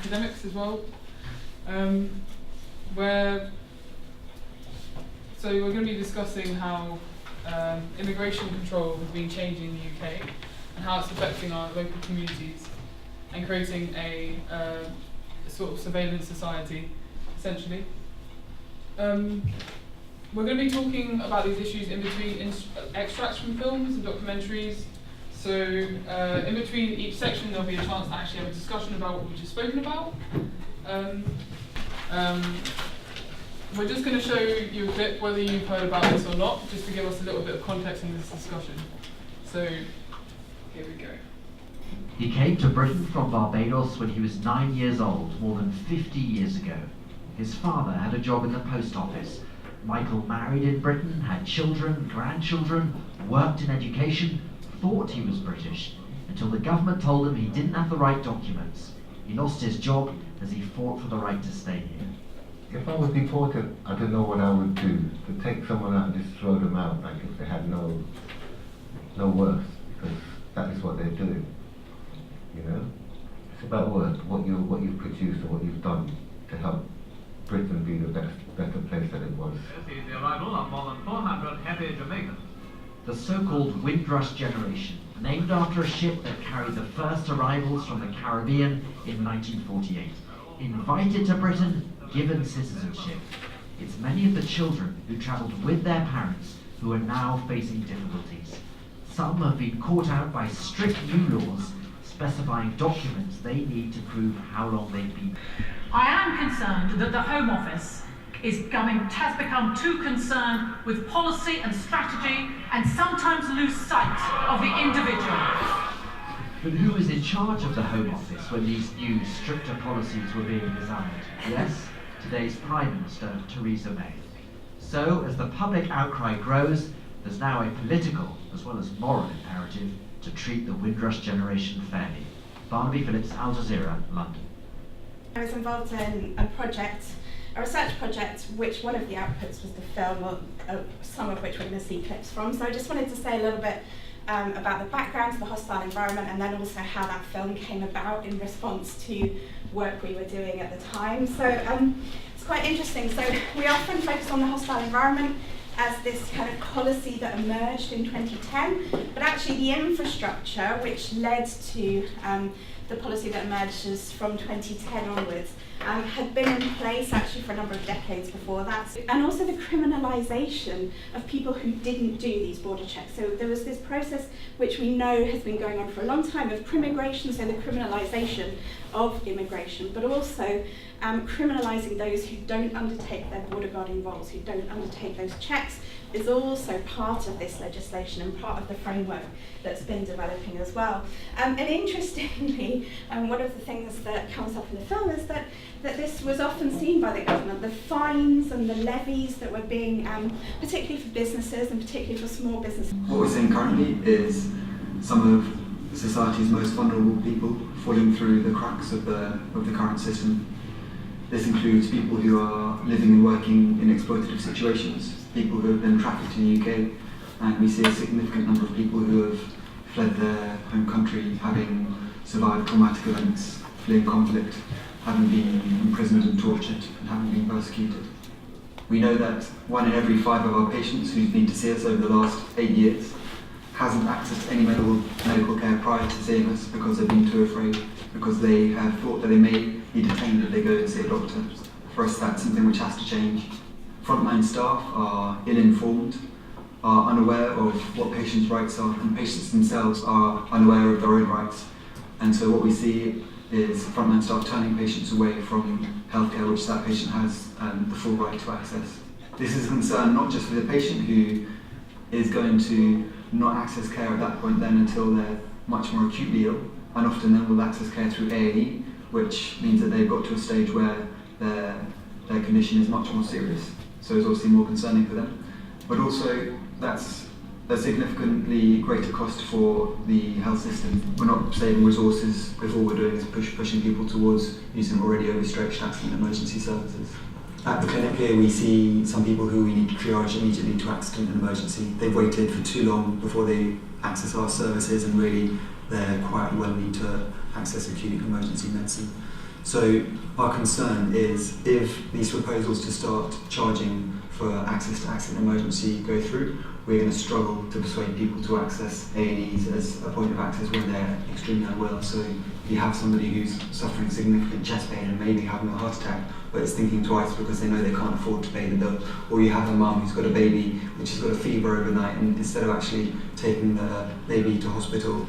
academics as well. So we're going to be discussing how immigration control has been changing in the UK and how it's affecting our local communities and creating a sort of surveillance society, essentially. We're going to be talking about these issues in between extracts from films and documentaries. So in between each section there'll be a chance to actually have a discussion about what we've just spoken about. We're just going to show you a clip, whether you've heard about this or not, just to give us a little bit of context in this discussion. So here we go. He came to Britain from Barbados when he was 9 years old, more than 50 years ago. His father had a job in the post office. Michael married in Britain, had children, grandchildren, worked in education, thought he was British, until the government told him he didn't have the right documents. He lost his job as he fought for the right to stay here. If I was deported, I don't know what I would do. To take someone out and just throw them out, like if they had no worth, because that is what they're doing. You know, it's about worth, what you've produced or what you've done to help Britain be the better place that it was. This is the arrival of more than 400 happy Jamaicans. The so-called Windrush generation, named after a ship that carried the first arrivals from the Caribbean in 1948. Invited to Britain, given citizenship. It's many of the children who travelled with their parents who are now facing difficulties. Some have been caught out by strict new laws specifying documents they need to prove how long they've been. I am concerned that the Home Office has become too concerned with policy and strategy and sometimes lose sight of the individual. But who was in charge of the Home Office when these new, stricter policies were being designed? Yes, today's Prime Minister, Theresa May. So, as the public outcry grows, there's now a political as well as moral imperative to treat the Windrush generation fairly. Barnaby Phillips, Al Jazeera, London. I was involved in a research project, which one of the outputs was the film, some of which we're going to see clips from. So I just wanted to say a little bit about the background to the hostile environment, and then also how that film came about in response to work we were doing at the time. So it's quite interesting. So we often focus on the hostile environment as this kind of policy that emerged in 2010, but actually the infrastructure which led to the policy that emerges from 2010 onwards had been in place actually for a number of decades before that. And also the criminalisation of people who didn't do these border checks. So there was this process which we know has been going on for a long time of crimmigration, so the criminalisation of immigration, but also criminalising those who don't undertake their border guarding roles, who don't undertake those checks, is also part of this legislation and part of the framework that's been developing as well. And interestingly, one of the things that comes up in the film is that this was often seen by the government, the fines and the levies that were being, particularly for businesses and particularly for small businesses. What we're seeing currently is some of society's most vulnerable people falling through the cracks of the current system. This includes people who are living and working in exploitative situations, people who have been trafficked in the UK, and we see a significant number of people who have fled their home country, having survived traumatic events, fleeing conflict, having been imprisoned and tortured, and having been persecuted. We know that 1 in every 5 of our patients who've been to see us over the last 8 years hasn't accessed any medical care prior to seeing us because they've been too afraid, because they have thought that they may be detained if they go and see a doctor. For us, that's something which has to change. Frontline staff are ill-informed, are unaware of what patients' rights are, and patients themselves are unaware of their own rights. And so what we see is frontline staff turning patients away from healthcare which that patient has the full right to access. This is a concern not just for the patient who is going to not access care at that point then until they're much more acutely ill, and often then will access care through A&E, which means that they've got to a stage where their condition is much more serious. So it's obviously more concerning for them. But also, that's a significantly greater cost for the health system. We're not saving resources if all we're doing is pushing people towards using already overstretched accident emergency services. At the clinic here, we see some people who we need to triage immediately to accident and emergency. They've waited for too long before they access our services, and really they're quite well need to access acute emergency medicine. So our concern is if these proposals to start charging for access to accident emergency go through, we're going to struggle to persuade people to access A&Es as a point of access when they're extremely unwell. So you have somebody who's suffering significant chest pain and maybe having a heart attack, but is thinking twice because they know they can't afford to pay the bill. Or you have a mum who's got a baby which has got a fever overnight, and instead of actually taking the baby to hospital,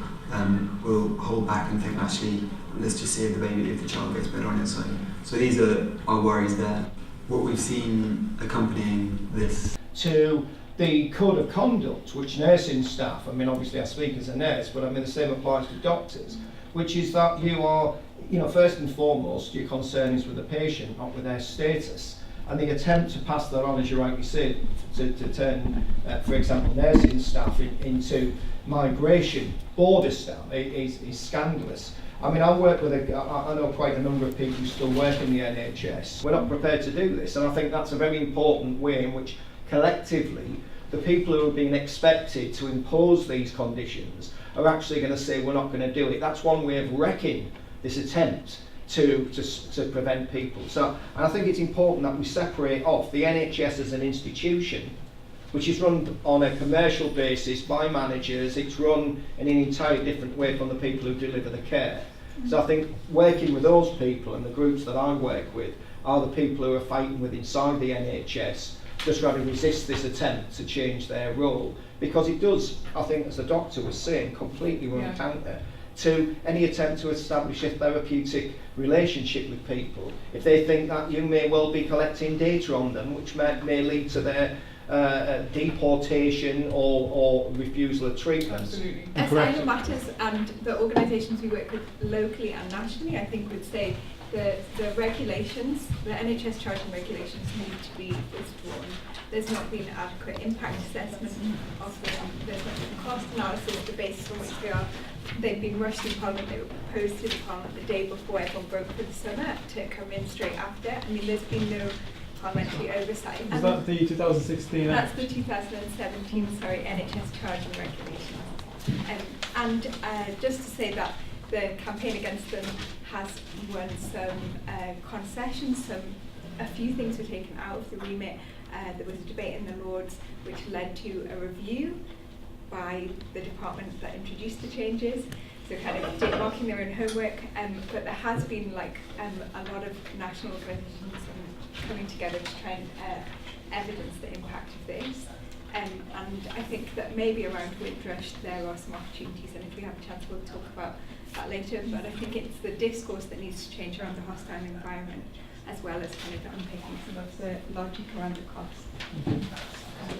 will hold back and think, actually, let's just see if the child gets better on its own. So these are our worries there. What we've seen accompanying this to the code of conduct which nursing staff, I mean obviously I speak as a nurse, but I mean the same applies to doctors, which is that you are, first and foremost your concern is with the patient, not with their status. And the attempt to pass that on, as you rightly said, to turn, for example, nursing staff into migration border staff is scandalous. I mean, I know quite a number of people who still work in the NHS. We're not prepared to do this, and I think that's a very important way in which collectively the people who are being expected to impose these conditions are actually going to say we're not going to do it. That's one way of wrecking this attempt to prevent people. So, and I think it's important that we separate off the NHS as an institution, which is run on a commercial basis by managers. It's run in an entirely different way from the people who deliver the care. So I think working with those people and the groups that I work with are the people who are fighting with inside the NHS to try to resist this attempt to change their role, because it does, I think, as the doctor was saying, completely run counter to any attempt to establish a therapeutic relationship with people if they think that you may well be collecting data on them which may lead to their deportation or refusal of treatment. Absolutely. Asylum Matters and the organisations we work with locally and nationally, I think, would say the regulations, the NHS charging regulations need to be withdrawn. There's not been adequate impact assessment of them. There's not been cost analysis, the basis on which they've been rushed through Parliament. They were proposed to the Parliament the day before everyone broke for the summer to come in straight after. I mean, there's been no parliamentary oversight. Was that the 2016 That's the 2017, NHS charging regulations. And just to say that the campaign against them has won some concessions, a few things were taken out of the remit. There was a debate in the Lords which led to a review by the department that introduced the changes, so kind of marking their own homework, but there has been a lot of national organisations coming together to try and evidence the impact of this. And I think that maybe around Windrush there are some opportunities, and if we have a chance we'll talk about that later, but I think it's the discourse that needs to change around the hostile environment, as well as kind of unpicking some of the logic around the cost.